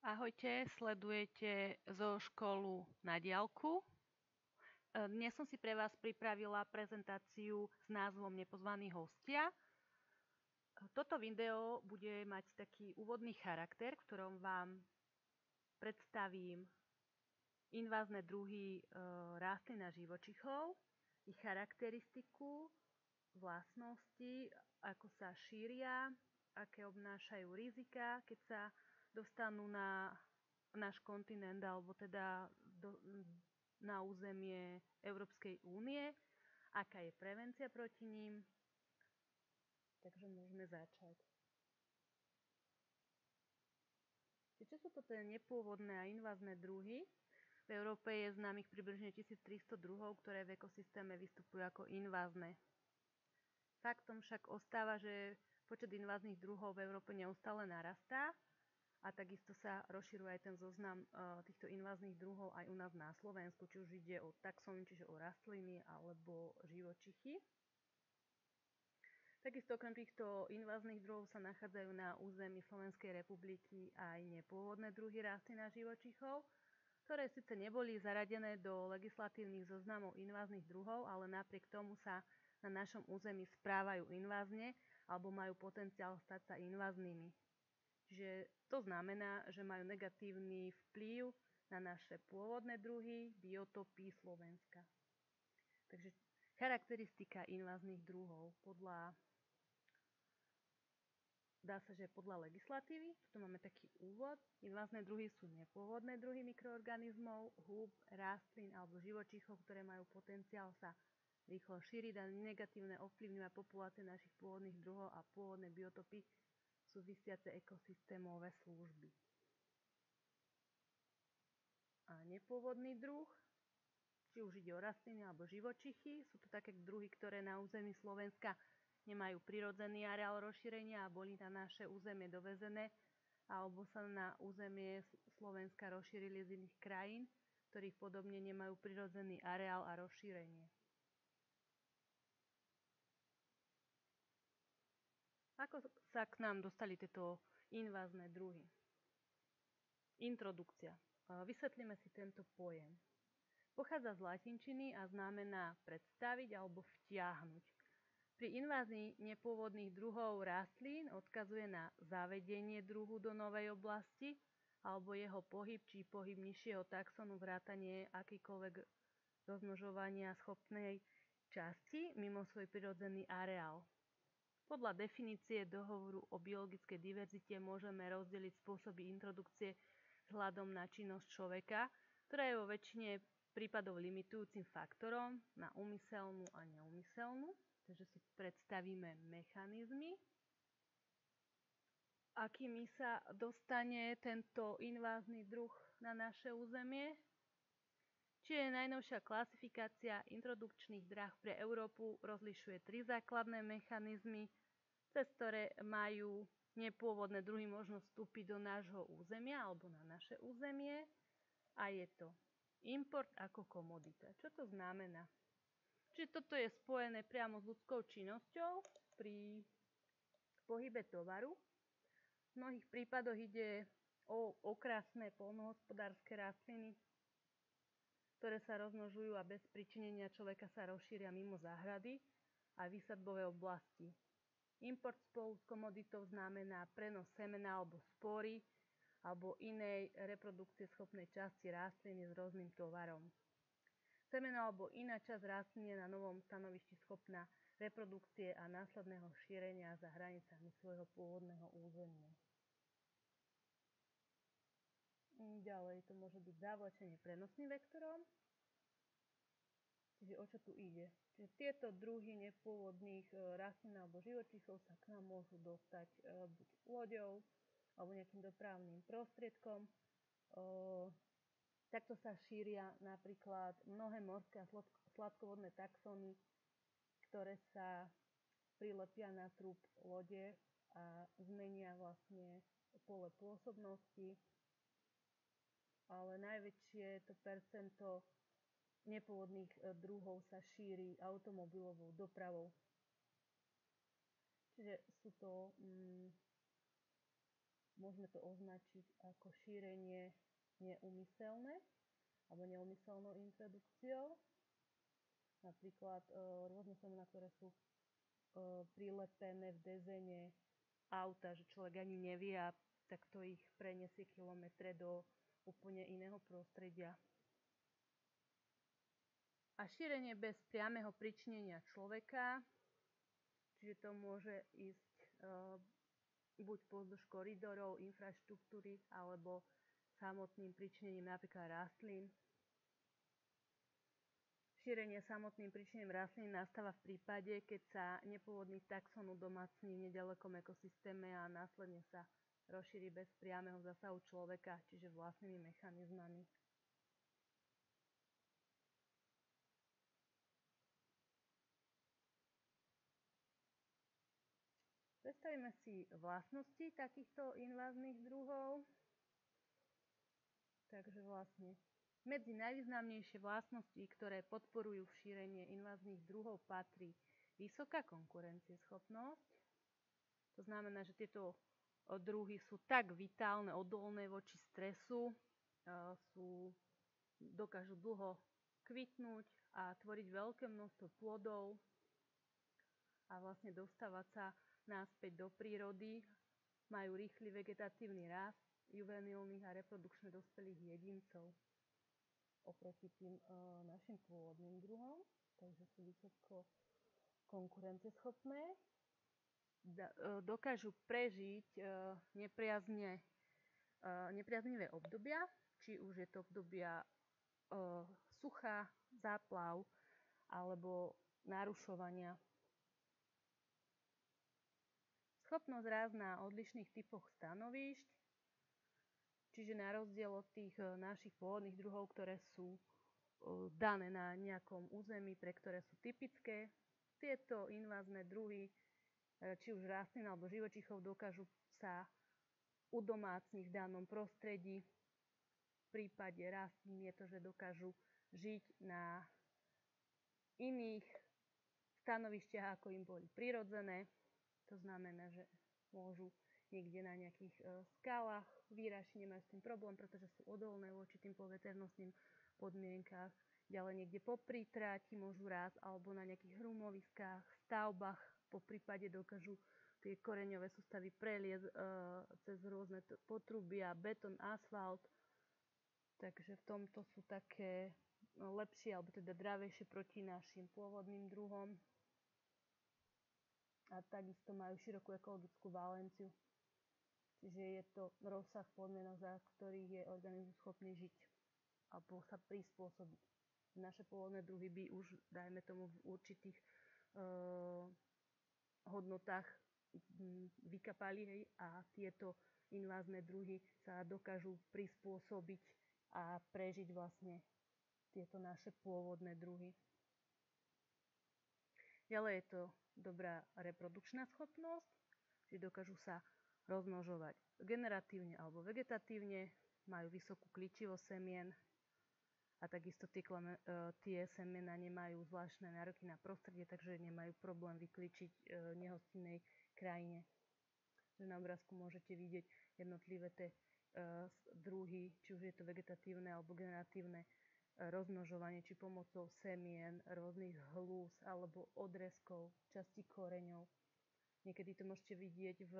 Ahojte, sledujete Zo školu na diaľku. Dnes som si pre vás pripravila prezentáciu s názvom Nepozvaní hostia. Toto video bude mať taký úvodný charakter, v ktorom vám predstavím invázne druhy rastlín a živočíchov, ich charakteristiku, vlastnosti, ako sa šíria, aké obnášajú rizika, keď sa dostanú na náš kontinent alebo teda na územie Európskej únie, aká je prevencia proti ním. Takže môžeme začať. Čo sú to nepôvodné a invázne druhy? V Európe je známych približne 1300 druhov, ktoré v ekosystéme vystupujú ako invázne. Faktom však ostáva, že počet inváznych druhov v Európe neustále narastá a takisto sa rozširuje aj ten zoznam týchto inváznych druhov aj u nás na Slovensku, či už ide o taxóny, čiže o rastliny alebo živočichy. Takisto okrem týchto inváznych druhov sa nachádzajú na území Slovenskej republiky aj nepôvodné druhy rastlín a živočíchov, ktoré síce neboli zaradené do legislatívnych zoznamov inváznych druhov, ale napriek tomu sa na našom území správajú invázne alebo majú potenciál stať sa inváznými. Čiže to znamená, že majú negatívny vplyv na naše pôvodné druhy, biotopy Slovenska. Takže charakteristika inváznych druhov dá sa, že podľa legislatívy, tu máme taký úvod, invázne druhy sú nepôvodné druhy mikroorganizmov, húb, rastlín alebo živočíchov, ktoré majú potenciál sa rýchlo šíriť a negatívne ovplyvňovať populácie našich pôvodných druhov a pôvodné biotopy súvisiace ekosystémové služby. A nepôvodný druh, či už ide o rastliny alebo živočichy, sú to také druhy, ktoré na území Slovenska nemajú prirodzený areál rozšírenia a boli na naše územie dovezené alebo sa na územie Slovenska rozšírili z iných krajín, ktorých podobne nemajú prirodzený areál a rozšírenie. Ako sa k nám dostali tieto invázne druhy? Introdukcia. Vysvetlíme si tento pojem. Pochádza z latinčiny a znamená predstaviť alebo vtiahnuť. Pri invázii nepôvodných druhov rastlín odkazuje na zavedenie druhu do novej oblasti alebo jeho pohyb či pohyb nižšieho taxonu vrátanie akýkoľvek rozmnožovania schopnej časti mimo svoj prirodzený areál. Podľa definície dohovoru o biologickej diverzite môžeme rozdeliť spôsoby introdukcie vzhľadom na činnosť človeka, ktorá je vo väčšine prípadov limitujúcim faktorom na úmyselnú a neúmyselnú. Takže si predstavíme mechanizmy, akými sa dostane tento invázny druh na naše územie. Čiže najnovšia klasifikácia introdukčných dráh pre Európu rozlišuje 3 základné mechanizmy, cez ktoré majú nepôvodné druhy možnosť vstúpiť do nášho územia alebo na naše územie. A je to import ako komodita. Čo to znamená? Čiže toto je spojené priamo s ľudskou činnosťou pri pohybe tovaru. V mnohých prípadoch ide o okrasné poľnohospodárske rastliny, ktoré sa rozmnožujú a bez pričinenia človeka sa rozšíria mimo záhrady a výsadbové oblasti. Import spolu s komoditou znamená prenos semena alebo spory alebo inej reprodukcie schopnej časti rastliny s rôznym tovarom. Semeno alebo iná časť rastliny je na novom stanovišti schopná reprodukcie a následného šírenia za hranicami svojho pôvodného územia. Ďalej to môže byť zavlačenie prenosným vektorom. Čiže o čo tu ide? Čiže tieto druhy nepôvodných rastlín alebo živočíchov sa k nám môžu dostať buď loďou alebo nejakým dopravným prostriedkom. Takto sa šíria napríklad mnohé morské a sladkovodné taxóny, ktoré sa prilepia na trup lode a zmenia vlastne pole pôsobnosti. Ale najväčšie to percento nepôvodných druhov sa šíri automobilovou dopravou. Čiže sú to môžeme to označiť ako šírenie neúmyselné alebo neúmyselnou introdukciou. Napríklad rôzne semená, ktoré sú prilepené v dezene auta, že človek ani nevie a takto ich preniesie kilometre do úplne iného prostredia. A šírenie bez priameho pričinenia človeka, čiže to môže ísť buď pozdĺž koridorov, infraštruktúry, alebo samotným pričinením napríklad rastlín. Šírenie samotným pričinením rastlín nastáva v prípade, keď sa nepôvodný taxon udomacní v nedalekom ekosystéme a následne sa rozšíri bez priameho zásahu človeka, čiže vlastnými mechanizmami. Predstavíme si vlastnosti takýchto inváznych druhov. Takže vlastne medzi najvýznamnejšie vlastnosti, ktoré podporujú šírenie inváznych druhov, patrí vysoká konkurencieschopnosť. To znamená, že tieto druhy sú tak vitálne, odolné voči stresu, dokážu dlho kvitnúť a tvoriť veľké množstvo plodov a vlastne dostávať sa naspäť do prírody. Majú rýchly vegetatívny rast juvenilných a reprodukčne dospelých jedincov oproti tým našim pôvodným druhom, takže sú vysoko konkurencieschopné. Dokážu prežiť nepriaznivé obdobia, či už je to obdobia sucha, záplav alebo narušovania. Schopnosť rásť na odlišných typoch stanovíšť, čiže na rozdiel od tých našich pôvodných druhov, ktoré sú dané na nejakom území, pre ktoré sú typické, tieto invázne druhy, či už rastlín alebo živočíchov, dokážu sa udomácniť v danom prostredí. V prípade rastlín je to, že dokážu žiť na iných stanovišťach, ako im boli prirodzené. To znamená, že môžu niekde na nejakých skalách vyrašiť, nemajú s tým problém, pretože sú odolné voči tým poveternostným podmienkach. Ďalej niekde popri tráti môžu rásť alebo na nejakých hrumoviskách, stavbách, po prípade dokážu tie koreňové sústavy preliesť cez rôzne potrubia, betón, asfalt. Takže v tomto sú také lepšie alebo teda dravejšie proti našim pôvodným druhom. A takisto majú širokú ekologickú valenciu. Čiže je to rozsah podmienok, za ktorých je organizmus schopný žiť alebo sa prispôsobiť. Naše pôvodné druhy by už, dajme tomu, v určitých hodnotách vykapali, hej, a tieto invázne druhy sa dokážu prispôsobiť a prežiť vlastne tieto naše pôvodné druhy. Ďalej je to dobrá reprodukčná schopnosť, že dokážu sa rozmnožovať generatívne alebo vegetatívne, majú vysokú kličivosť semien a takisto tie semena nemajú zvláštne nároky na prostredie, takže nemajú problém vykličiť v nehostinnej krajine. Na obrázku môžete vidieť jednotlivé tie druhy, či už je to vegetatívne alebo generatívne rozmnožovanie, či pomocou semien, rôznych hlúz alebo odrezkov, častí koreňov. Niekedy to môžete vidieť v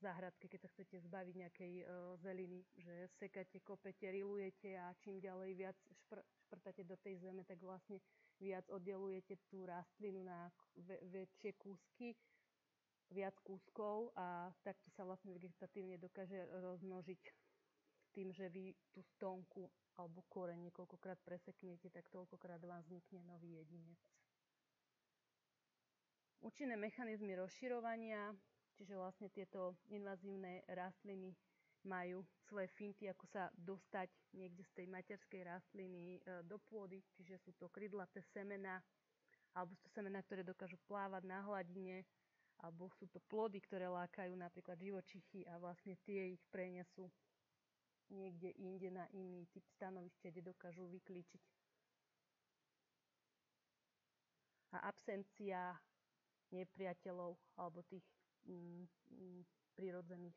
záhradke, keď sa chcete zbaviť nejakej zeliny, že sekáte, kopete, rilujete a čím ďalej viac šprtáte do tej zeme, tak vlastne viac oddelujete tú rastlinu na väčšie kúsky, viac kúskov a takto sa vlastne vegetatívne dokáže rozmnožiť tým, že vy tú stonku alebo koreň niekoľkokrát preseknete, tak toľkokrát vám vznikne nový jedinec. Účinné mechanizmy rozširovania, čiže vlastne tieto invazívne rastliny majú svoje finty, ako sa dostať niekde z tej materskej rastliny do pôdy, čiže sú to krydlaté semená, alebo sú to semená, ktoré dokážu plávať na hladine, alebo sú to plody, ktoré lákajú napríklad živočichy a vlastne tie ich prenesú niekde inde na iný typ stanovišťa, kde dokážu vyklíčiť. A absencia nepriateľov alebo tých prirodzených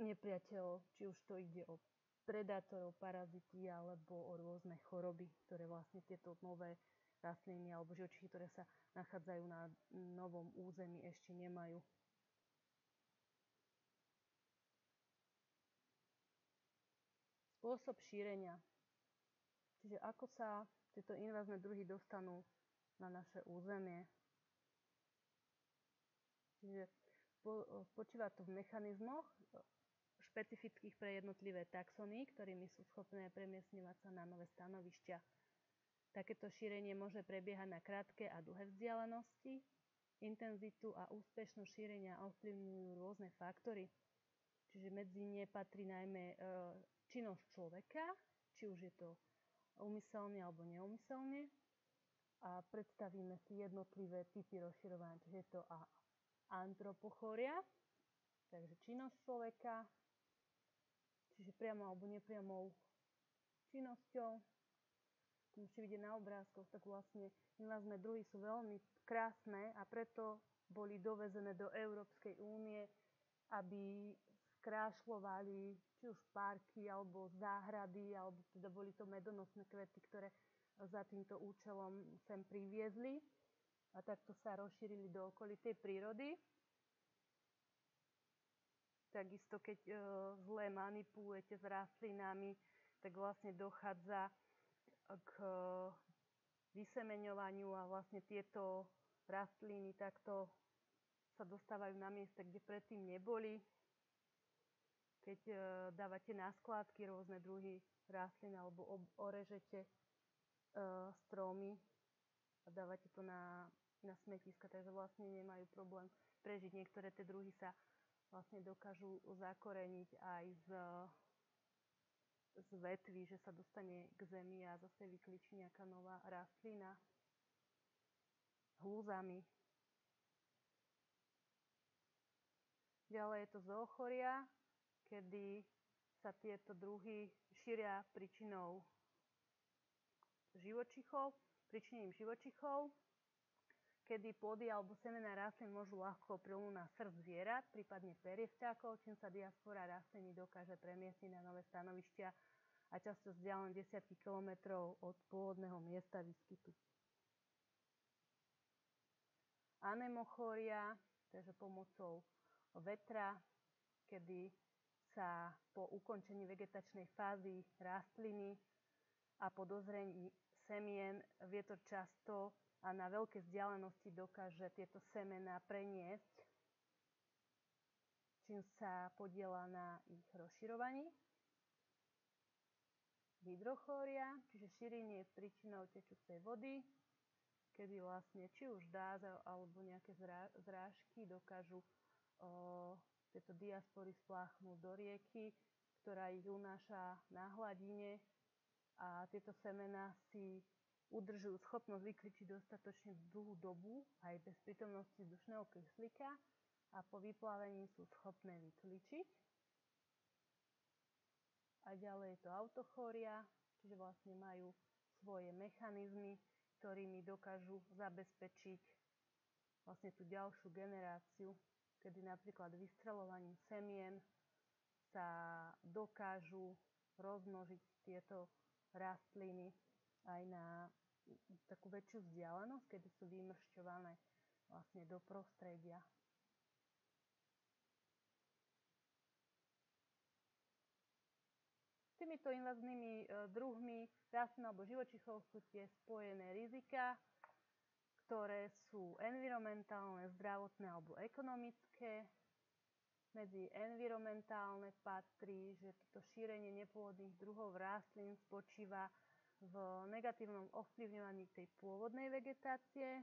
nepriateľov, či už to ide o predátorov, parazity alebo o rôzne choroby, ktoré vlastne tieto nové rastliny alebo živočichy, ktoré sa nachádzajú na novom území, ešte nemajú. Spôsob šírenia. Čiže ako sa tieto invázne druhy dostanú na naše územie. Čiže spočíva to v mechanizmoch špecifických pre jednotlivé taxony, ktorými sú schopné premiestňovať sa na nové stanovišťa. Takéto šírenie môže prebiehať na krátke a dlhé vzdialenosti. Intenzitu a úspešnosť šírenia ovplyvňujú rôzne faktory. Čiže medzi ne patrí najmä činnosť človeka, či už je to úmyselne alebo neúmyselne. A predstavíme si jednotlivé typy rozširovania. Čiže je to antropochória, takže činnosť človeka, čiže priamo alebo nepriamou činnosťou. To môžete vidieť na obrázkoch, tak vlastne invázne druhy sú veľmi krásne a preto boli dovezené do Európskej únie, aby skrášľovali či už parky alebo záhrady, alebo teda boli to medonosné kvety, ktoré za týmto účelom sem priviezli a takto sa rozšírili do okolitej prírody. Takisto, keď zle manipulujete s rastlinami, tak vlastne dochádza k vysemeňovaniu a vlastne tieto rastliny takto sa dostávajú na miesta, kde predtým neboli. Keď dávate na skládky rôzne druhy rastlín alebo orežete stromy a dávate to na smetiska, takže vlastne nemajú problém prežiť. Niektoré tie druhy sa vlastne dokážu zakoreniť aj z vetví, že sa dostane k zemi a zase vykličí nejaká nová rastlina hĺzami. Ďalej je to zoochoria, kedy sa tieto druhy šíria príčinením živočichov, kedy plody alebo semená rastlín môžu ľahko prilnúť na srst zvierat, prípadne perie vtákov, čím sa diaspora rastliny dokáže premiestniť na nové stanovištia a často vzdialené desiatky kilometrov od pôvodného miesta výskytu. Anemochória, takže pomocou vetra, kedy sa po ukončení vegetačnej fázy rastliny a po dozrení semien vietor často a na veľké vzdialenosti dokáže tieto semená preniesť, čím sa podieľa na ich rozširovaní. Hydrochória, čiže šírenie príčinou tečúcej vody, kedy vlastne či už dáž alebo nejaké zrážky dokážu tieto diaspory spláchnúť do rieky, ktorá ich unáša na hladine a tieto semená si udržujú schopnosť vykličiť dostatočne dlhú dobu aj bez prítomnosti vzdušného kyslíka a po vyplavení sú schopné vykličiť. A ďalej je to autochória, čiže vlastne majú svoje mechanizmy, ktorými dokážu zabezpečiť vlastne tú ďalšiu generáciu, kedy napríklad vystreľovaním semien sa dokážu rozmnožiť tieto rastliny aj na takú väčšiu vzdialenosť, kedy sú vymršťované vlastne do prostredia. S týmito inváznými druhmi rastlín alebo živočíchov sú tie spojené rizika, ktoré sú environmentálne, zdravotné alebo ekonomické. Medzi environmentálne patrí, že toto šírenie nepôvodných druhov rastlín spočíva v negatívnom ovplyvňovaní tej pôvodnej vegetácie.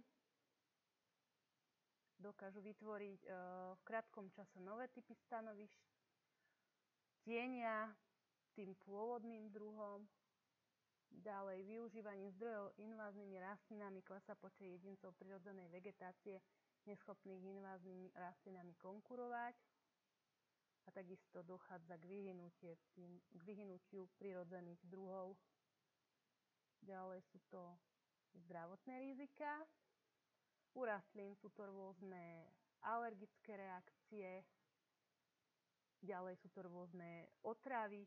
Dokážu vytvoriť v krátkom čase nové typy stanovišť, tienia tým pôvodným druhom. Ďalej využívaním zdrojov inváznými rastlinami klesá počet jedincov prirodzenej vegetácie neschopných inváznými rastlinami konkurovať a takisto dochádza k vyhynutiu prirodzených druhov. Ďalej sú to zdravotné rizika. U rastlín sú to rôzne alergické reakcie, Ďalej sú to rôzne otravy,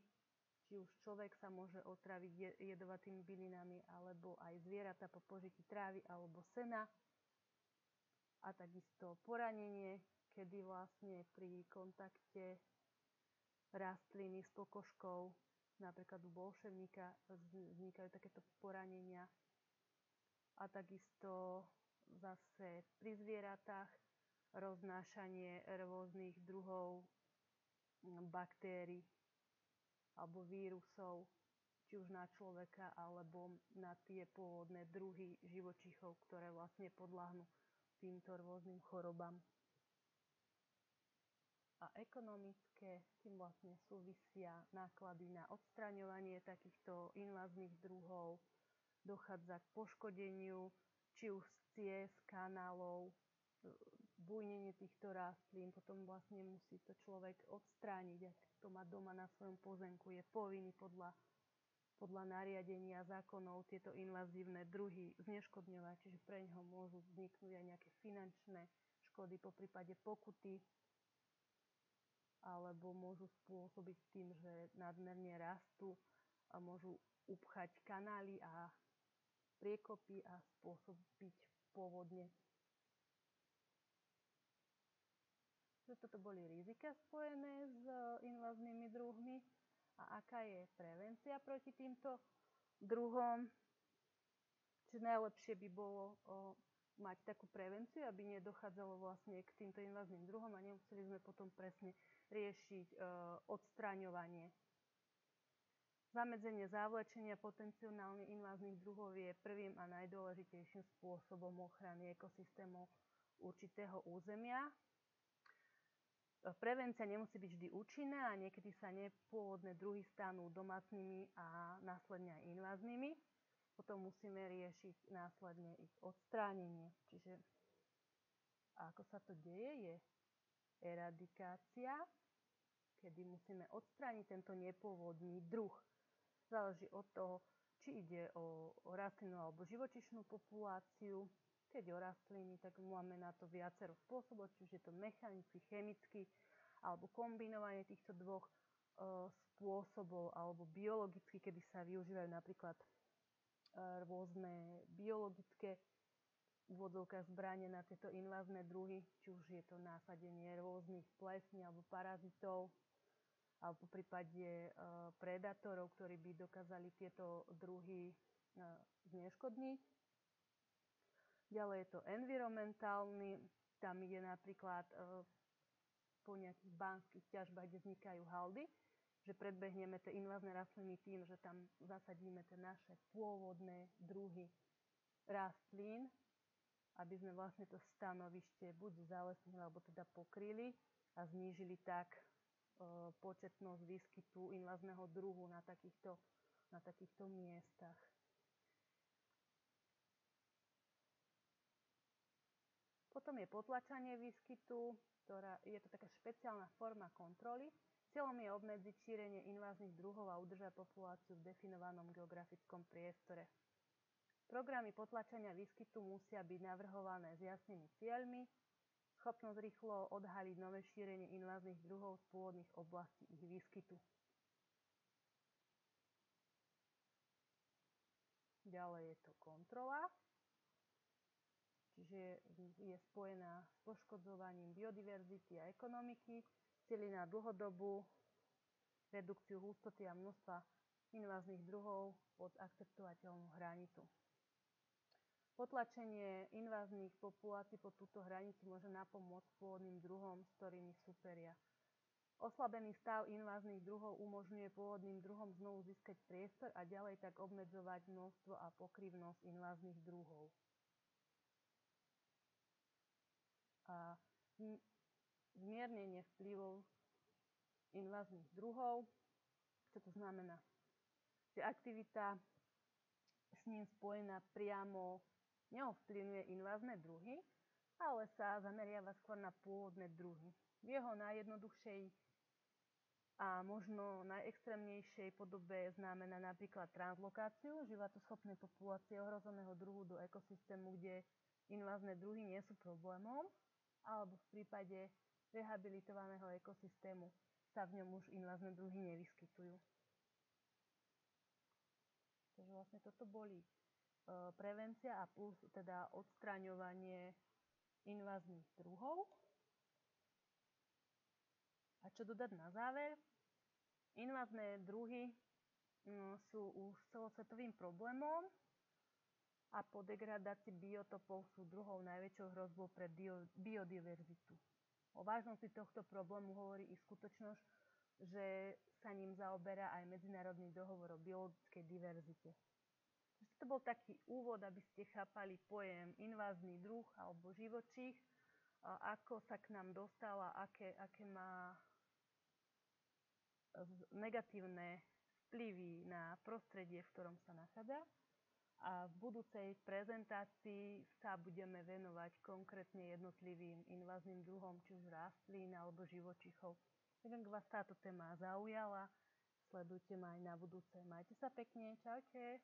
či už človek sa môže otraviť jedovatými bylinami, alebo aj zvieratá po požití trávy alebo sena. A takisto poranenie, kedy vlastne pri kontakte rastliny s pokožkou, napríklad u bolševníka, vznikajú takéto poranenia. A takisto zase pri zvieratách roznášanie rôznych druhov baktérií alebo vírusov, či už na človeka, alebo na tie pôvodné druhy živočíchov, ktoré vlastne podľahnú týmto rôznym chorobám. A ekonomické, tým vlastne súvisia náklady na odstraňovanie takýchto inváznych druhov, dochádza k poškodeniu, či už z ciest, kanálov, bujnenie týchto rastlín, potom vlastne musí to človek odstrániť, ak to má doma na svojom pozemku, je povinný podľa nariadenia zákonov tieto invazívne druhy zneškodňovať, čiže pre ňoho môžu vzniknúť aj nejaké finančné škody, poprípade pokuty, alebo môžu spôsobiť tým, že nadmerne rastú a môžu upchať kanály a priekopy a spôsobiť povodne. Toto boli rizika spojené s inváznými druhmi a aká je prevencia proti týmto druhom. Čiže najlepšie by bolo mať takú prevenciu, aby nedochádzalo vlastne k týmto invázným druhom a nemuseli sme potom presne riešiť odstraňovanie. Zamedzenie zavlečenia potenciálne inváznych druhov je prvým a najdôležitejším spôsobom ochrany ekosystémov určitého územia. Prevencia nemusí byť vždy účinná a niekedy sa nepôvodné druhy stanú domácnymi a následne aj inváznými. Potom musíme riešiť následne ich odstránenie. Čiže ako sa to deje, je eradikácia, kedy musíme odstrániť tento nepôvodný druh. Záleží od toho, či ide o rastlinnú alebo živočíšnu populáciu. Keď o rastliny, tak máme na to viacero spôsobov, či už je to mechanicky, chemicky, alebo kombinovanie týchto dvoch spôsobov, alebo biologicky, kedy sa využívajú napríklad rôzne biologické úvodzovkách zbrane na tieto invázne druhy, či už je to násadenie rôznych plesní alebo parazitov, alebo v prípade predátorov, ktorí by dokázali tieto druhy zneškodniť. Ďalej je to environmentálny, tam ide napríklad po nejakých banských ťažbách, kde vznikajú haldy, že predbehneme tie invázne rastliny tým, že tam zasadíme tie naše pôvodné druhy rastlín, aby sme vlastne to stanovište buď zalesnili, alebo teda pokryli a znížili tak početnosť výskytu invázneho druhu na takýchto miestach. Potom je potlačanie výskytu, je to taká špeciálna forma kontroly. Cieľom je obmedziť šírenie inváznych druhov a udržať populáciu v definovanom geografickom priestore. Programy potlačania výskytu musia byť navrhované s jasnými cieľmi, schopnosť rýchlo odhaliť nové šírenie inváznych druhov z pôvodných oblastí ich výskytu. Ďalej je to kontrola, čiže je spojená s poškodzovaním biodiverzity a ekonomiky, cieľi na dlhodobú redukciu hustoty a množstva inváznych druhov pod akceptovateľnú hranicu. Potlačenie inváznych populácií pod túto hranicu môže napomôcť pôvodným druhom, s ktorými súperia. Oslabený stav inváznych druhov umožňuje pôvodným druhom znovu získať priestor a ďalej tak obmedzovať množstvo a pokrývnosť inváznych druhov. A zmiernenie vplyvov inváznych druhov. Čo to znamená? Že aktivita s ním spojená priamo neovplyvňuje invázne druhy, ale sa zameriava skôr na pôvodné druhy. V jeho najjednoduchšej a možno najextrémnejšej podobe znamená napríklad translokáciu životaschopnej populácie ohrozeného druhu do ekosystému, kde invázne druhy nie sú problémom, alebo v prípade rehabilitovaného ekosystému sa v ňom už invázne druhy nevyskytujú. Takže vlastne toto boli prevencia a plus teda odstraňovanie inváznych druhov. A čo dodať na záver? Invázne druhy sú už celosvetovým problémom a po degradácii biotopov sú druhou najväčšou hrozbou pre biodiverzitu. O vážnosti tohto problému hovorí i skutočnosť, že sa ním zaoberá aj Medzinárodný dohovor o biologickej diverzite. To bol taký úvod, aby ste chápali pojem invázny druh alebo živočích, ako sa k nám dostal a aké má negatívne vplyvy na prostredie, v ktorom sa nachádza. A v budúcej prezentácii sa budeme venovať konkrétne jednotlivým invázným druhom, či už rastlín alebo živočíchov. Tak ak vás táto téma zaujala, sledujte ma aj na budúce. Majte sa pekne, čaute.